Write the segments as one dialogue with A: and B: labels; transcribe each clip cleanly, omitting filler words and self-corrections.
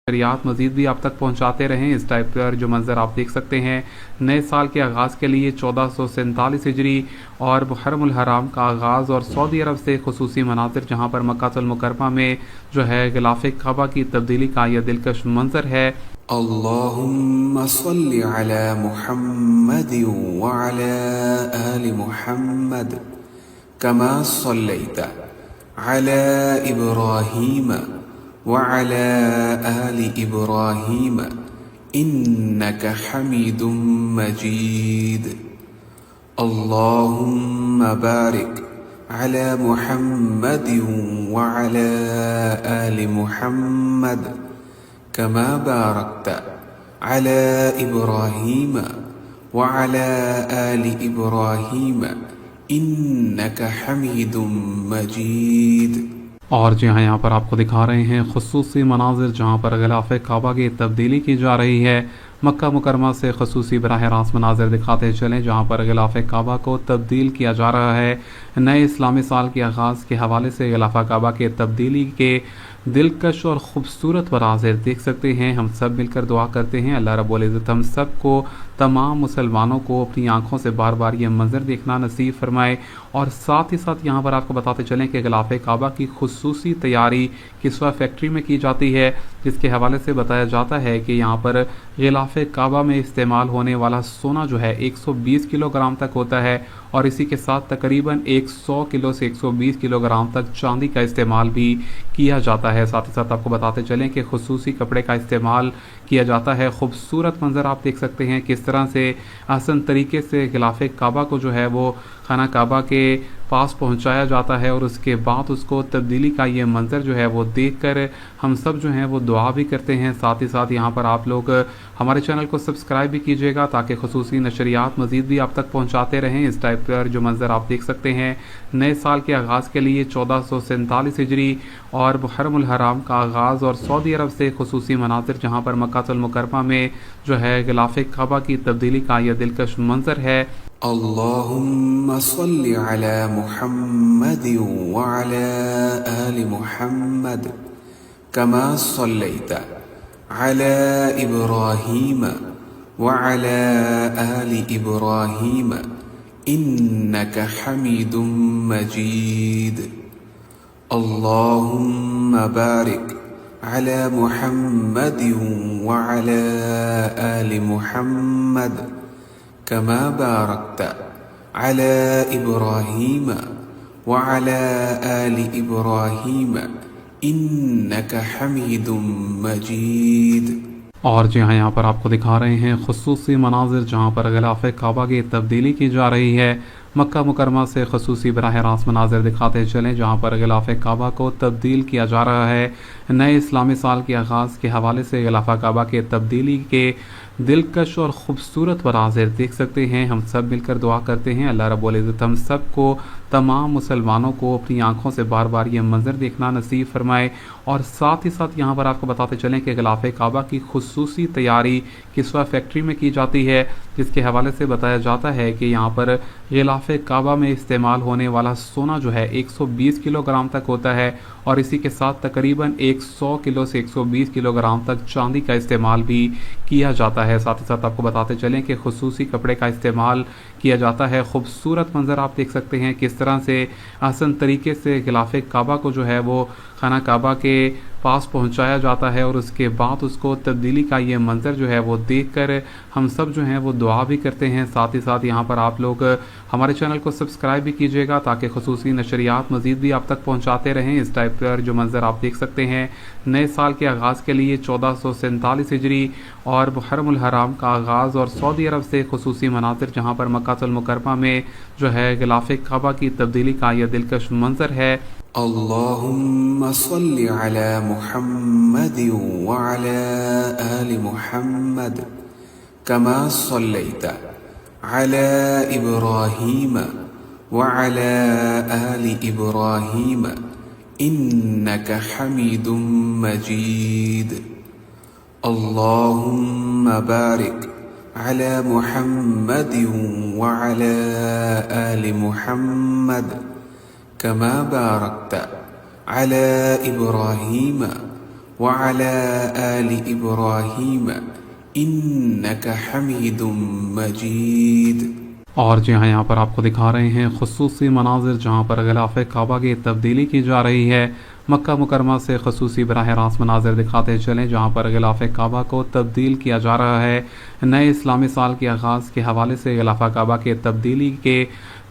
A: نشریات مزید بھی آپ تک پہنچاتے رہیں۔ اس ٹائپ پر جو منظر آپ دیکھ سکتے ہیں، نئے سال کے آغاز کے لیے 1447 ہجری اور محرم الحرام کا آغاز، اور سعودی عرب سے خصوصی مناظر جہاں پر مکہ المکرمہ میں جو ہے غلاف کعبہ کی تبدیلی کا یہ دلکش منظر ہے۔
B: اللهم صل على محمد وعلى آل محمد كما صليت على إبراهيم وعلى آل إبراهيم إنك حميد مجيد اللهم بارك على محمد وعلى آل محمد كما باركت على إبراهيم وعلى آل إبراهيم إنك حميد مجيد۔
A: اور جی ہاں، یہاں پر آپ کو دکھا رہے ہیں خصوصی مناظر جہاں پر غلاف کعبہ کی تبدیلی کی جا رہی ہے۔ مکہ مکرمہ سے خصوصی براہ راست مناظر دکھاتے چلیں جہاں پر غلاف کعبہ کو تبدیل کیا جا رہا ہے۔ نئے اسلامی سال کے آغاز کے حوالے سے غلاف کعبہ کے تبدیلی کے دلکش اور خوبصورت مناظر دیکھ سکتے ہیں۔ ہم سب مل کر دعا کرتے ہیں اللہ رب العزت ہم سب کو، تمام مسلمانوں کو اپنی آنکھوں سے بار بار یہ منظر دیکھنا نصیب فرمائے۔ اور ساتھ ہی ساتھ یہاں پر آپ کو بتاتے چلیں کہ غلاف کعبہ کی خصوصی تیاری کسوہ فیکٹری میں کی جاتی ہے، جس کے حوالے سے بتایا جاتا ہے کہ یہاں پر غلاف کعبہ میں استعمال ہونے والا سونا جو ہے 120 کلو گرام تک ہوتا ہے، اور اسی کے ساتھ تقریباً 100 کلو سے 120 کلو گرام تک چاندی کا استعمال بھی کیا جاتا ہے۔ ساتھ ہی ساتھ آپ کو بتاتے چلیں کہ خصوصی کپڑے کا استعمال کیا جاتا ہے۔ خوبصورت منظر آپ دیکھ سکتے ہیں کس طرح سے آسان طریقے سے غلاف کعبہ کو جو ہے وہ خانہ کعبہ کے پاس پہنچایا جاتا ہے، اور اس کے بعد اس کو تبدیلی کا یہ منظر جو ہے وہ دیکھ کر ہم سب جو ہیں وہ دعا بھی کرتے ہیں۔ ساتھ ہی ساتھ یہاں پر آپ لوگ ہمارے چینل کو سبسکرائب بھی کیجیے گا تاکہ خصوصی نشریات مزید بھی آپ تک پہنچاتے رہیں۔ اس ٹائپ پر جو منظر آپ دیکھ سکتے ہیں، نئے سال کے آغاز کے لیے 1447 ہجری اور محرم الحرام کا آغاز، اور سعودی عرب سے خصوصی مناظر جہاں پر مکہ المکرمہ میں جو ہے غلاف کعبہ کی تبدیلی کا یہ دلکش منظر ہے۔
B: اللهم صل على محمد وعلى آل محمد كما صليت على إبراهيم وعلى آل إبراهيم إنك حميد مجيد اللهم بارك على محمد وعلى آل محمد كما باركت على إبراهيم وعلى آل إبراهيم إنك حميد مجيد۔
A: اور جی ہاں، یہاں پر آپ کو دکھا رہے ہیں خصوصی مناظر جہاں پر غلاف کعبہ کی تبدیلی کی جا رہی ہے۔ مکہ مکرمہ سے خصوصی براہ راست مناظر دکھاتے چلیں جہاں پر غلاف کعبہ کو تبدیل کیا جا رہا ہے۔ نئے اسلامی سال کے آغاز کے حوالے سے غلاف کعبہ کے تبدیلی کے دلکش اور خوبصورت مناظر دیکھ سکتے ہیں۔ ہم سب مل کر دعا کرتے ہیں اللہ رب العزت ہم سب کو، تمام مسلمانوں کو اپنی آنکھوں سے بار بار یہ منظر دیکھنا نصیب فرمائے۔ اور ساتھ ہی ساتھ یہاں پر آپ کو بتاتے چلیں کہ غلاف کعبہ کی خصوصی تیاری کسوہ فیکٹری میں کی جاتی ہے، جس کے حوالے سے بتایا جاتا ہے کہ یہاں پر غلاف کعبہ میں استعمال ہونے والا سونا جو ہے 120 کلو گرام تک ہوتا ہے، اور اسی کے ساتھ تقریباً 100 کلو سے 120 کلو گرام تک چاندی کا استعمال بھی کیا جاتا ہے۔ ساتھ ہی ساتھ آپ کو بتاتے چلیں کہ خصوصی کپڑے کا استعمال کیا جاتا ہے۔ خوبصورت منظر آپ دیکھ سکتے ہیں کس طرح سے آسان طریقے سے غلاف کعبہ کو جو ہے وہ خانہ کعبہ کے پاس پہنچایا جاتا ہے، اور اس کے بعد اس کو تبدیلی کا یہ منظر جو ہے وہ دیکھ کر ہم سب جو ہیں وہ دعا بھی کرتے ہیں۔ ساتھ ہی ساتھ یہاں پر آپ لوگ ہمارے چینل کو سبسکرائب بھی کیجیے گا تاکہ خصوصی نشریات مزید بھی آپ تک پہنچاتے رہیں۔ اس ٹائپ پر جو منظر آپ دیکھ سکتے ہیں، نئے سال کے آغاز کے لیے 1447 ہجری اور محرم الحرام کا آغاز، اور سعودی عرب سے خصوصی مناظر جہاں پر مکہ المکرمہ میں جو ہے غلاف کعبہ کی تبدیلی کا یہ دلکش منظر ہے۔
B: اللهم صل على محمد وعلى آل محمد كما صليت على إبراهيم وعلى آل إبراهيم إنك حميد مجيد اللهم بارك على محمد وعلى آل محمد كما باركت على إبراهيم وعلى آل إبراهيم إنك حميد مجيد.
A: اور جی ہاں یہاں پر آپ کو دکھا رہے ہیں خصوصی مناظر جہاں پر غلاف کعبہ کی تبدیلی کی جا رہی ہے. مکہ مکرمہ سے خصوصی براہ راست مناظر دکھاتے چلیں جہاں پر غلاف کعبہ کو تبدیل کیا جا رہا ہے. نئے اسلامی سال کے آغاز کے حوالے سے غلاف کعبہ کے تبدیلی کے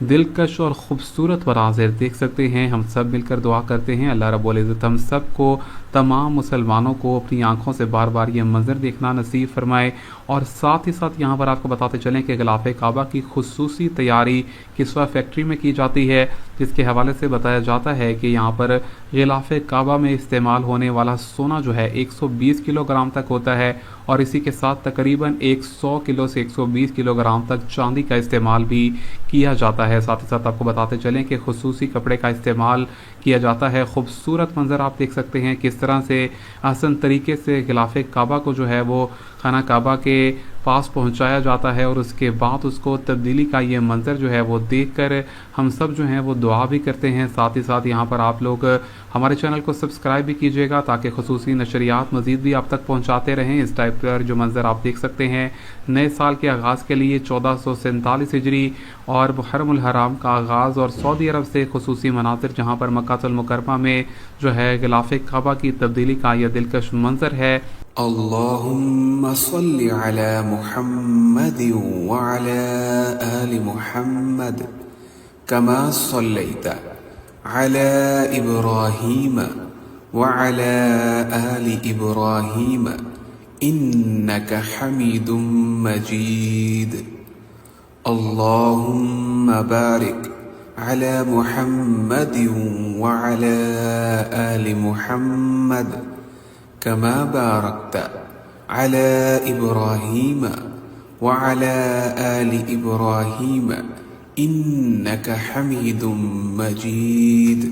A: دلکش اور خوبصورت مناظر دیکھ سکتے ہیں. ہم سب مل کر دعا کرتے ہیں اللہ رب العزت ہم سب کو تمام مسلمانوں کو اپنی آنکھوں سے بار بار یہ منظر دیکھنا نصیب فرمائے. اور ساتھ ہی ساتھ یہاں پر آپ کو بتاتے چلیں کہ غلاف کعبہ کی خصوصی تیاری کسوہ فیکٹری میں کی جاتی ہے، جس کے حوالے سے بتایا جاتا ہے کہ یہاں پر غلاف کعبہ میں استعمال ہونے والا سونا جو ہے 120 کلو گرام تک ہوتا ہے، اور اسی کے ساتھ تقریباً 100 کلو سے 120 کلو گرام تک چاندی کا استعمال بھی کیا جاتا ہے. ساتھ ہی ساتھ آپ کو بتاتے چلیں کہ خصوصی کپڑے کا استعمال کیا جاتا ہے. خوبصورت منظر آپ دیکھ سکتے ہیں کس طرح سے آسان طریقے سے غلاف کعبہ کو جو ہے وہ خانہ کعبہ کے پاس پہنچایا جاتا ہے، اور اس کے بعد اس کو تبدیلی کا یہ منظر جو ہے وہ دیکھ کر ہم سب جو ہیں وہ دعا بھی کرتے ہیں. ساتھ ہی ساتھ یہاں پر آپ لوگ ہمارے چینل کو سبسکرائب بھی کیجیے گا تاکہ خصوصی نشریات مزید بھی آپ تک پہنچاتے رہیں. اس ٹائپ پر جو منظر آپ دیکھ سکتے ہیں نئے سال کے آغاز کے لیے 1447 ہجری اور محرم الحرام کا آغاز، اور سعودی عرب سے خصوصی مناظر جہاں پر مکہ المکرمہ میں جو ہے غلاف کعبہ کی تبدیلی کا یہ دلکش منظر ہے.
B: اللهم صل على محمد وعلى آل محمد كما صليت على إبراهيم وعلى آل إبراهيم إنك حميد مجيد. اللهم بارك على محمد وعلى آل محمد كما باركت على إبراهيم وعلى آل إبراهيم إنك حميد مجيد.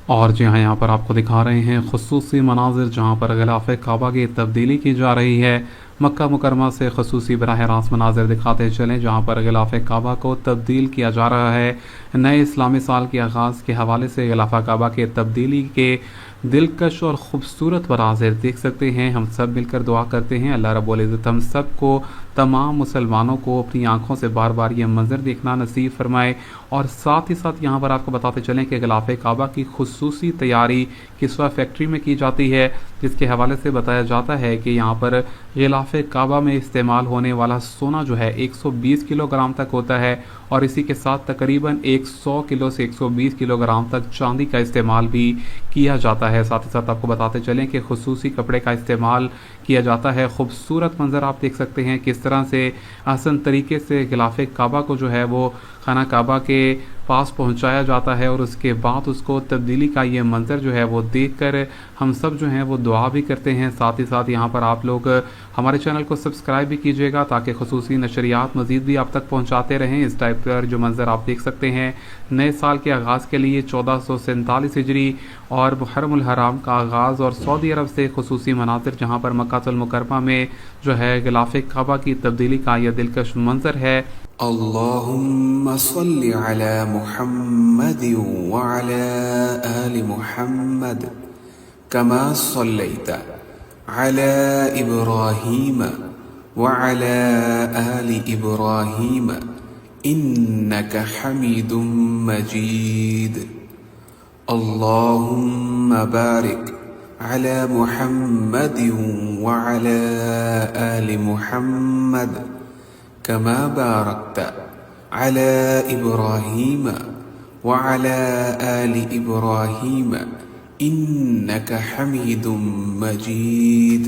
A: اور جی ہاں یہاں پر آپ کو دکھا رہے ہیں خصوصی مناظر جہاں پر غلاف کعبہ کی تبدیلی کی جا رہی ہے. مکہ مکرمہ سے خصوصی براہ راست مناظر دکھاتے چلیں جہاں پر غلاف کعبہ کو تبدیل کیا جا رہا ہے. نئے اسلامی سال کے آغاز کے حوالے سے غلاف کعبہ کے تبدیلی کے دلکش اور خوبصورت مناظر دیکھ سکتے ہیں. ہم سب مل کر دعا کرتے ہیں اللہ رب العزت ہم سب کو تمام مسلمانوں کو اپنی آنکھوں سے بار بار یہ منظر دیکھنا نصیب فرمائے. اور ساتھ ہی ساتھ یہاں پر آپ کو بتاتے چلیں کہ غلاف کعبہ کی خصوصی تیاری کسوہ فیکٹری میں کی جاتی ہے، جس کے حوالے سے بتایا جاتا ہے کہ یہاں پر غلاف کعبہ میں استعمال ہونے والا سونا جو ہے 120 کلو گرام تک ہوتا ہے، اور اسی کے ساتھ تقریباً 100 کلو سے 120 کلو گرام تک چاندی کا استعمال بھی کیا جاتا ہے. ساتھ ہی ساتھ آپ کو بتاتے چلیں کہ خصوصی کپڑے کا استعمال کیا جاتا ہے. خوبصورت منظر آپ دیکھ سکتے ہیں کس طرح سے آسان طریقے سے غلاف کعبہ کو جو ہے وہ خانہ کعبہ کے پاس پہنچایا جاتا ہے، اور اس کے بعد اس کو تبدیلی کا یہ منظر جو ہے وہ دیکھ کر ہم سب جو ہیں وہ دعا بھی کرتے ہیں. ساتھ ہی ساتھ یہاں پر آپ لوگ ہمارے چینل کو سبسکرائب بھی کیجیے گا تاکہ خصوصی نشریات مزید بھی آپ تک پہنچاتے رہیں. اس ٹائپ پر جو منظر آپ دیکھ سکتے ہیں نئے سال کے آغاز کے لیے 1447 ہجری اور محرم الحرام کا آغاز، اور سعودی عرب سے خصوصی مناظر جہاں پر مکہ المکرمہ میں جو ہے غلاف کعبہ کی تبدیلی کا یہ دلکش منظر ہے.
B: اللهم صل على محمد وعلى آل محمد كما صليت على إبراهيم وعلى آل إبراهيم إنك حميد مجيد. اللهم بارك على محمد وعلى آل محمد كما باركت على إبراهيم وعلى آل إبراهيم إنك حميد مجيد.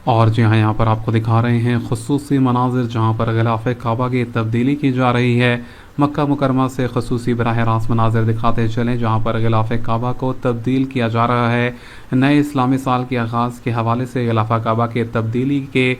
A: اور جی ہاں یہاں پر آپ کو دکھا رہے ہیں خصوصی مناظر جہاں پر غلاف کعبہ کی تبدیلی کی جا رہی ہے. مکہ مکرمہ سے خصوصی براہ راست مناظر دکھاتے چلیں جہاں پر غلاف کعبہ کو تبدیل کیا جا رہا ہے. نئے اسلامی سال کے آغاز کے حوالے سے غلاف کعبہ کے تبدیلی کے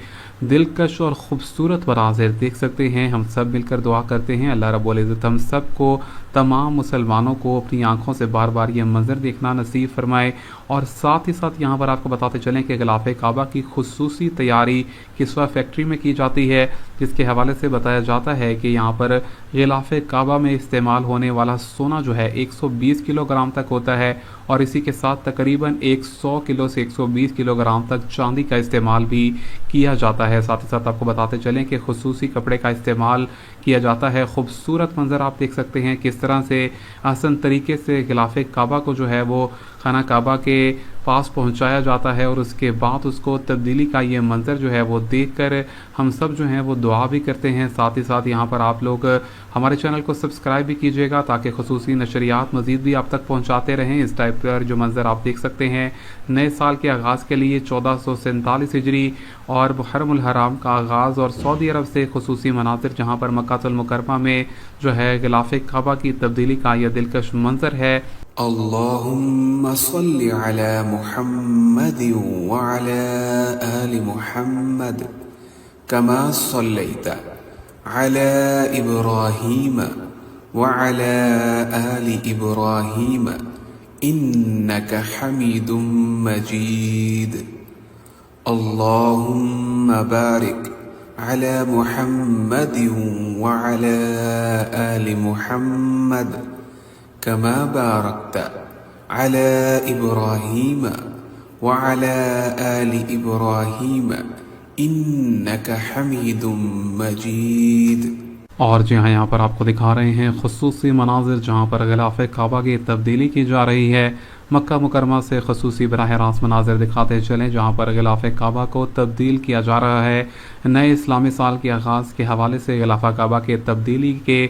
A: دلکش اور خوبصورت مناظر دیکھ سکتے ہیں. ہم سب مل کر دعا کرتے ہیں اللہ رب العزت ہم سب کو تمام مسلمانوں کو اپنی آنکھوں سے بار بار یہ منظر دیکھنا نصیب فرمائے. اور ساتھ ہی ساتھ یہاں پر آپ کو بتاتے چلیں کہ غلاف کعبہ کی خصوصی تیاری کسوہ فیکٹری میں کی جاتی ہے، جس کے حوالے سے بتایا جاتا ہے کہ یہاں پر غلاف کعبہ میں استعمال ہونے والا سونا جو ہے 120 کلو گرام تک ہوتا ہے، اور اسی کے ساتھ تقریباً 100 کلو سے 120 کلو گرام تک چاندی کا استعمال بھی کیا جاتا ہے۔ ساتھ ہی ساتھ آپ کو بتاتے چلیں کہ خصوصی کپڑے کا استعمال کیا جاتا ہے۔ خوبصورت منظر آپ دیکھ سکتے ہیں کس طرح سے آسان طریقے سے غلاف کعبہ کو جو ہے وہ خانہ کعبہ کے پاس پہنچایا جاتا ہے، اور اس کے بعد اس کو تبدیلی کا یہ منظر جو ہے وہ دیکھ کر ہم سب جو ہیں وہ دعا بھی کرتے ہیں۔ ساتھ ہی ساتھ یہاں پر آپ لوگ ہمارے چینل کو سبسکرائب بھی کیجیے گا تاکہ خصوصی نشریات مزید بھی آپ تک پہنچاتے رہیں۔ اس ٹائپ پر جو منظر آپ دیکھ سکتے ہیں نئے سال کے آغاز کے لیے 1447 ہجری اور محرم الحرام کا آغاز، اور سعودی عرب سے خصوصی مناظر جہاں پر مکہ المکرمہ میں جو ہے غلاف کعبہ کی تبدیلی کا یہ دلکش منظر ہے۔
B: اللهم صل على محمد وعلى آل محمد كما صليت على إبراهيم وعلى آل إبراهيم إنك حميد مجيد اللهم بارك على محمد وعلى آل محمد كما باركت على إبراهيم وعلى آل إبراهيم إنك حميد مجيد۔
A: اور جی ہاں یہاں پر آپ کو دکھا رہے ہیں خصوصی مناظر جہاں پر غلاف کعبہ کی تبدیلی کی جا رہی ہے۔ مکہ مکرمہ سے خصوصی براہ راست مناظر دکھاتے چلیں جہاں پر غلاف کعبہ کو تبدیل کیا جا رہا ہے۔ نئے اسلامی سال کے آغاز کے حوالے سے غلاف کعبہ کے تبدیلی کے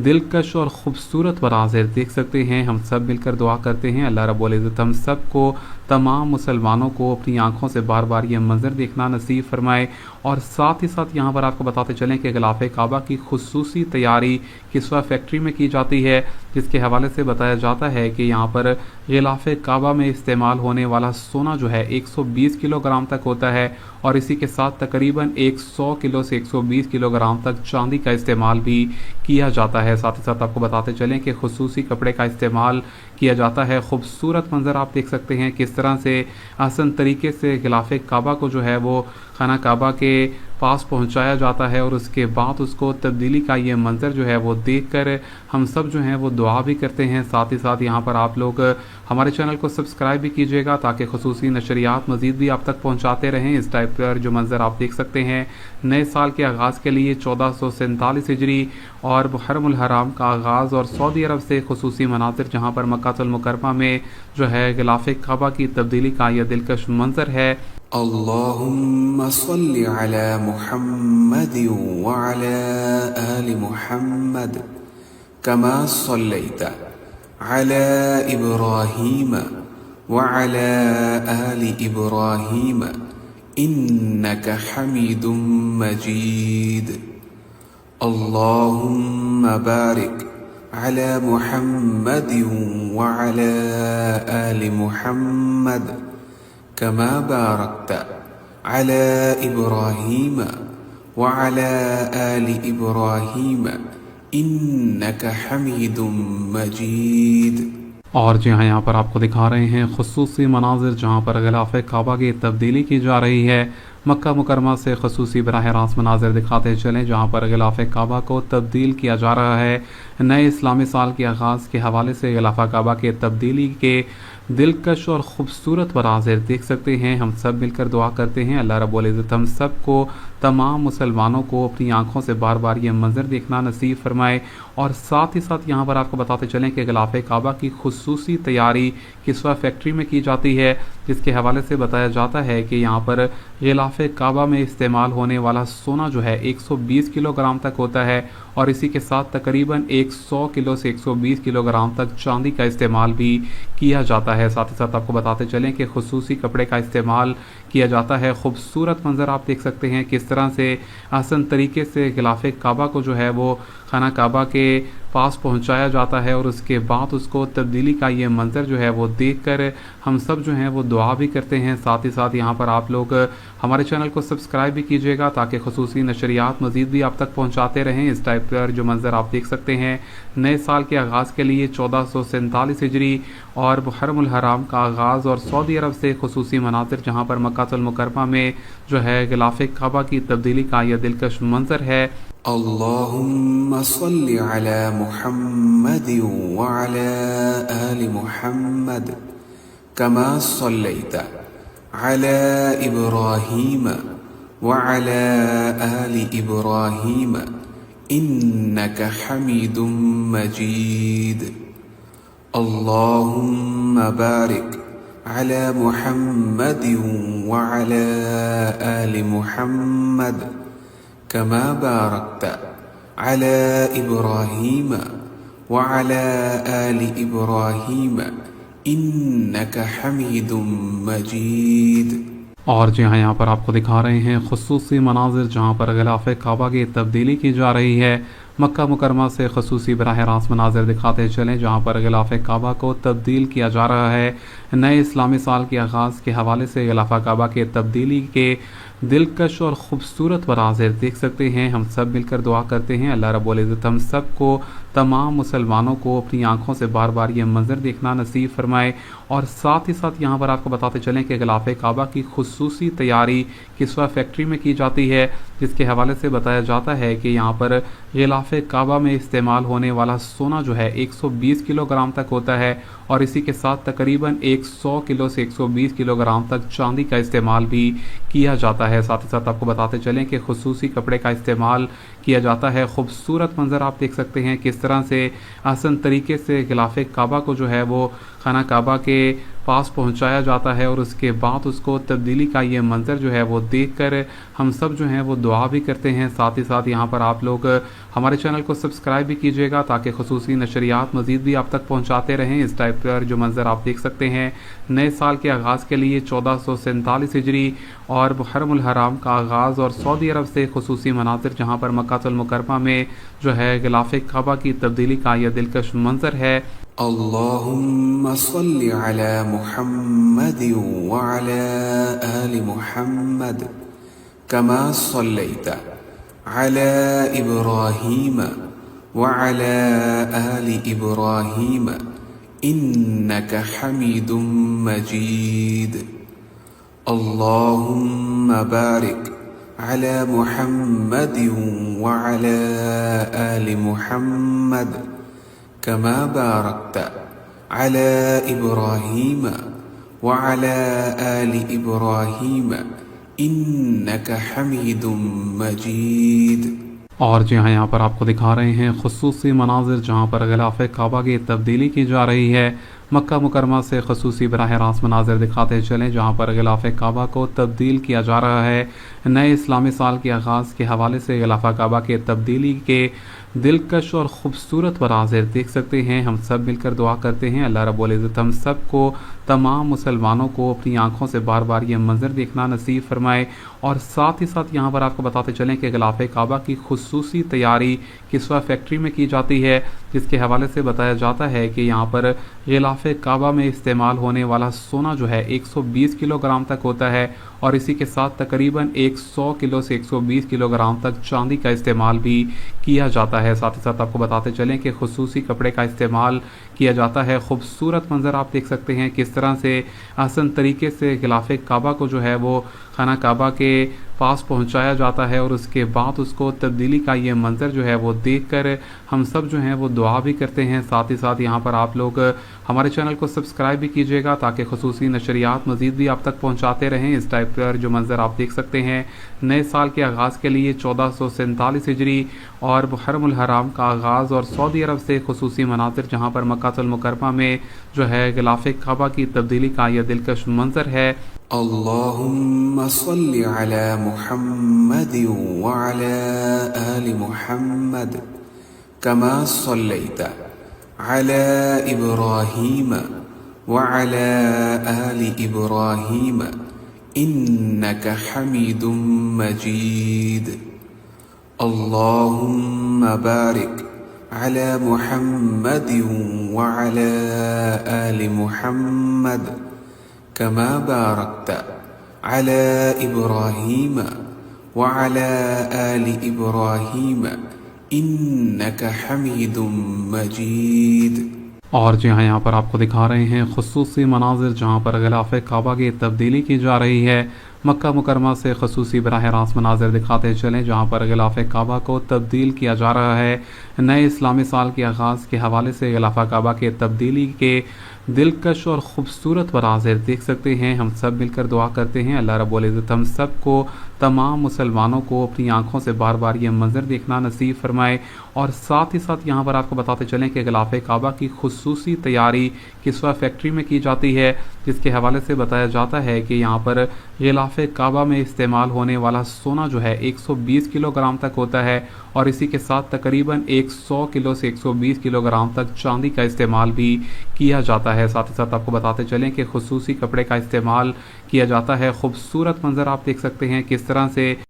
A: دلکش اور خوبصورت مناظر دیکھ سکتے ہیں۔ ہم سب مل کر دعا کرتے ہیں اللہ رب العزت ہم سب کو، تمام مسلمانوں کو اپنی آنکھوں سے بار بار یہ منظر دیکھنا نصیب فرمائے۔ اور ساتھ ہی ساتھ یہاں پر آپ کو بتاتے چلیں کہ غلاف کعبہ کی خصوصی تیاری کسوہ فیکٹری میں کی جاتی ہے، جس کے حوالے سے بتایا جاتا ہے کہ یہاں پر غلاف کعبہ میں استعمال ہونے والا سونا جو ہے 120 کلو گرام تک ہوتا ہے، اور اسی کے ساتھ تقریباً 100 کلو سے 120 کلو گرام تک چاندی کا استعمال بھی کیا جاتا ہے۔ ساتھ ہی ساتھ آپ کو بتاتے چلیں کہ خصوصی کپڑے کا استعمال کیا جاتا ہے۔ خوبصورت منظر آپ دیکھ سکتے ہیں کس طرح سے آسان طریقے سے غلاف کعبہ کو جو ہے وہ خانہ کعبہ کے پاس پہنچایا جاتا ہے، اور اس کے بعد اس کو تبدیلی کا یہ منظر جو ہے وہ دیکھ کر ہم سب جو ہیں وہ دعا بھی کرتے ہیں۔ ساتھ ہی ساتھ یہاں پر آپ لوگ ہمارے چینل کو سبسکرائب بھی کیجیے گا تاکہ خصوصی نشریات مزید بھی آپ تک پہنچاتے رہیں۔ اس ٹائپ پر جو منظر آپ دیکھ سکتے ہیں نئے سال کے آغاز کے لیے 1447 ہجری اور محرم الحرام کا آغاز، اور سعودی عرب سے خصوصی مناظر جہاں پر مکہ المکرمہ میں جو ہے غلاف کعبہ کی تبدیلی کا یہ دلکش منظر ہے۔
B: اللهم صل على محمد وعلى آل محمد كما صليت على إبراهيم وعلى آل إبراهيم إنك حميد مجيد اللهم بارك على محمد وعلى آل محمد كما باركت على إبراهيم وعلى آل إبراهيم إنك حميد مجيد۔
A: اور جی ہاں یہاں پر آپ کو دکھا رہے ہیں خصوصی مناظر جہاں پر غلاف کعبہ کی تبدیلی کی جا رہی ہے۔ مکہ مکرمہ سے خصوصی براہ راست مناظر دکھاتے چلیں جہاں پر غلاف کعبہ کو تبدیل کیا جا رہا ہے۔ نئے اسلامی سال کے آغاز کے حوالے سے غلاف کعبہ کے تبدیلی کے دلکش اور خوبصورت مناظر دیکھ سکتے ہیں۔ ہم سب مل کر دعا کرتے ہیں اللہ رب العزت ہم سب کو، تمام مسلمانوں کو اپنی آنکھوں سے بار بار یہ منظر دیکھنا نصیب فرمائے۔ اور ساتھ ہی ساتھ یہاں پر آپ کو بتاتے چلیں کہ غلاف کعبہ کی خصوصی تیاری کسوہ فیکٹری میں کی جاتی ہے، جس کے حوالے سے بتایا جاتا ہے کہ یہاں پر غلاف کعبہ میں استعمال ہونے والا سونا جو ہے 120 کلو گرام تک ہوتا ہے، اور اسی کے ساتھ تقریباً 100 کلو سے 120 کلو گرام تک چاندی کا استعمال بھی کیا جاتا ہے۔ ساتھ ہی ساتھ آپ کو بتاتے چلیں کہ خصوصی کپڑے کا استعمال کیا جاتا ہے۔ خوبصورت منظر آپ دیکھ سکتے ہیں کس طرح سے آسان طریقے سے غلاف کعبہ کو جو ہے وہ خانہ کعبہ کے پاس پہنچایا جاتا ہے، اور اس کے بعد اس کو تبدیلی کا یہ منظر جو ہے وہ دیکھ کر ہم سب جو ہیں وہ دعا بھی کرتے ہیں۔ ساتھ ہی ساتھ یہاں پر آپ لوگ ہمارے چینل کو سبسکرائب بھی کیجیے گا تاکہ خصوصی نشریات مزید بھی آپ تک پہنچاتے رہیں۔ اس ٹائپ پر جو منظر آپ دیکھ سکتے ہیں نئے سال کے آغاز کے لیے 1447 ہجری اور محرم الحرام کا آغاز، اور سعودی عرب سے خصوصی مناظر جہاں پر مکہ المکرمہ میں جو ہے غلاف کعبہ کی تبدیلی کا یہ دلکش منظر ہے۔
B: اللهم صل على محمد وعلى آل محمد كما صليت على إبراهيم وعلى آل إبراهيم إنك حميد مجيد اللهم بارك على محمد وعلى آل محمد كما باركت على إبراهيم وعلى آل إبراهيم إنك حميد مجيد
A: اور جی ہاں یہاں پر آپ کو دکھا رہے ہیں خصوصی مناظر جہاں پر غلاف کعبہ کی تبدیلی کی جا رہی ہے۔ مکہ مکرمہ سے خصوصی براہ راست مناظر دکھاتے چلیں جہاں پر غلاف کعبہ کو تبدیل کیا جا رہا ہے۔ نئے اسلامی سال کے آغاز کے حوالے سے غلاف کعبہ کے تبدیلی کے دلکش اور خوبصورت مناظر دیکھ سکتے ہیں۔ ہم سب مل کر دعا کرتے ہیں اللہ رب العزت ہم سب کو، تمام مسلمانوں کو اپنی آنکھوں سے بار بار یہ منظر دیکھنا نصیب فرمائے۔ اور ساتھ ہی ساتھ یہاں پر آپ کو بتاتے چلیں کہ غلاف کعبہ کی خصوصی تیاری کسوہ فیکٹری میں کی جاتی ہے، جس کے حوالے سے بتایا جاتا ہے کہ یہاں پر غلاف کعبہ میں استعمال ہونے والا سونا جو ہے 120 کلو گرام تک ہوتا ہے، اور اسی کے ساتھ تقریباً 100 کلو سے 120 کلو گرام تک چاندی کا استعمال بھی کیا جاتا ہے۔ ساتھ ہی ساتھ آپ کو بتاتے چلیں کہ خصوصی کپڑے کا استعمال کیا جاتا ہے۔ خوبصورت منظر آپ دیکھ سکتے ہیں کس طرح سے آسان طریقے سے غلاف کعبہ کو جو ہے وہ خانہ کعبہ کے پاس پہنچایا جاتا ہے، اور اس کے بعد اس کو تبدیلی کا یہ منظر جو ہے وہ دیکھ کر ہم سب جو ہیں وہ دعا بھی کرتے ہیں۔ ساتھ ہی ساتھ یہاں پر آپ لوگ ہمارے چینل کو سبسکرائب بھی کیجیے گا تاکہ خصوصی نشریات مزید بھی آپ تک پہنچاتے رہیں۔ اس ٹائپ پر جو منظر آپ دیکھ سکتے ہیں نئے سال کے آغاز کے لیے 1447 ہجری اور محرم الحرام کا آغاز، اور سعودی عرب سے خصوصی مناظر جہاں پر مکہ المکرمہ میں جو ہے غلاف کعبہ کی تبدیلی کا یہ دلکش منظر ہے۔
B: اللهم صل على محمد وعلى آل محمد كما صليت على إبراهيم وعلى آل إبراهيم إنك حميد مجيد اللهم بارك على محمد وعلى آل محمد كما باركت على إبراهيم وعلى آل إبراهيم إنك حميد مجيد
A: اور جی ہاں یہاں پر آپ کو دکھا رہے ہیں خصوصی مناظر جہاں پر غلاف کعبہ کی تبدیلی کی جا رہی ہے۔ مکہ مکرمہ سے خصوصی براہ راست مناظر دکھاتے چلیں جہاں پر غلاف کعبہ کو تبدیل کیا جا رہا ہے۔ نئے اسلامی سال کے آغاز کے حوالے سے غلاف کعبہ کے تبدیلی کے دلکش اور خوبصورت مناظر دیکھ سکتے ہیں۔ ہم سب مل کر دعا کرتے ہیں اللہ رب العزت ہم سب کو، تمام مسلمانوں کو اپنی آنکھوں سے بار بار یہ منظر دیکھنا نصیب فرمائے۔ اور ساتھ ہی ساتھ یہاں پر آپ کو بتاتے چلیں کہ غلاف کعبہ کی خصوصی تیاری کسوہ فیکٹری میں کی جاتی ہے، جس کے حوالے سے بتایا جاتا ہے کہ یہاں پر غلاف کعبہ میں استعمال ہونے والا سونا جو ہے 120 کلو گرام تک ہوتا ہے، اور اسی کے ساتھ تقریباً 100 کلو سے 120 کلو گرام تک چاندی کا استعمال بھی کیا جاتا ہے۔ ساتھ ہی ساتھ آپ کو بتاتے چلیں کہ خصوصی کپڑے کا استعمال کیا جاتا ہے۔ خوبصورت منظر آپ دیکھ سکتے ہیں کس طرح سے آسان طریقے سے غلاف کعبہ کو جو ہے وہ خانہ کعبہ کے پاس پہنچایا جاتا ہے، اور اس کے بعد اس کو تبدیلی کا یہ منظر جو ہے وہ دیکھ کر ہم سب جو ہیں وہ دعا بھی کرتے ہیں۔ ساتھ ہی ساتھ یہاں پر آپ لوگ ہمارے چینل کو سبسکرائب بھی کیجیے گا تاکہ خصوصی نشریات مزید بھی آپ تک پہنچاتے رہیں۔ اس ٹائپ پر جو منظر آپ دیکھ سکتے ہیں نئے سال کے آغاز کے لیے 1447 ہجری اور محرم الحرام کا آغاز، اور سعودی عرب سے خصوصی مناظر جہاں پر مکہ المکرمہ میں جو ہے غلاف کعبہ کی تبدیلی کا یہ دلکش منظر ہے۔
B: اللهم صل على محمد وعلى آل محمد كما صليت على إبراهيم وعلى آل إبراهيم إنك حميد مجيد اللهم بارك على محمد وعلى آل محمد كما باركت على إبراهيم وعلى آل إبراهيم إنك حميد مجيد
A: اور جی ہاں یہاں پر آپ کو دکھا رہے ہیں خصوصی مناظر جہاں پر غلاف کعبہ کی تبدیلی کی جا رہی ہے۔ مکہ مکرمہ سے خصوصی براہ راست مناظر دکھاتے چلیں جہاں پر غلاف کعبہ کو تبدیل کیا جا رہا ہے۔ نئے اسلامی سال کے آغاز کے حوالے سے غلاف کعبہ کے تبدیلی کے دلکش اور خوبصورت مناظر دیکھ سکتے ہیں۔ ہم سب مل کر دعا کرتے ہیں اللہ رب العزت ہم سب کو، تمام مسلمانوں کو اپنی آنکھوں سے بار بار یہ منظر دیکھنا نصیب فرمائے۔ اور ساتھ ہی ساتھ یہاں پر آپ کو بتاتے چلیں کہ غلاف کعبہ کی خصوصی تیاری کسوہ فیکٹری میں کی جاتی ہے، جس کے حوالے سے بتایا جاتا ہے کہ یہاں پر غلاف کعبہ میں استعمال ہونے والا سونا جو ہے 120 کلو گرام تک ہوتا ہے، اور اسی کے ساتھ تقریباً 100 کلو سے 120 کلو گرام تک چاندی کا استعمال بھی کیا جاتا ہے۔ ساتھ ہی ساتھ آپ کو بتاتے چلیں کہ خصوصی کپڑے کا استعمال کیا جاتا ہے۔ خوبصورت منظر آپ دیکھ سکتے ہیں کس طرح سے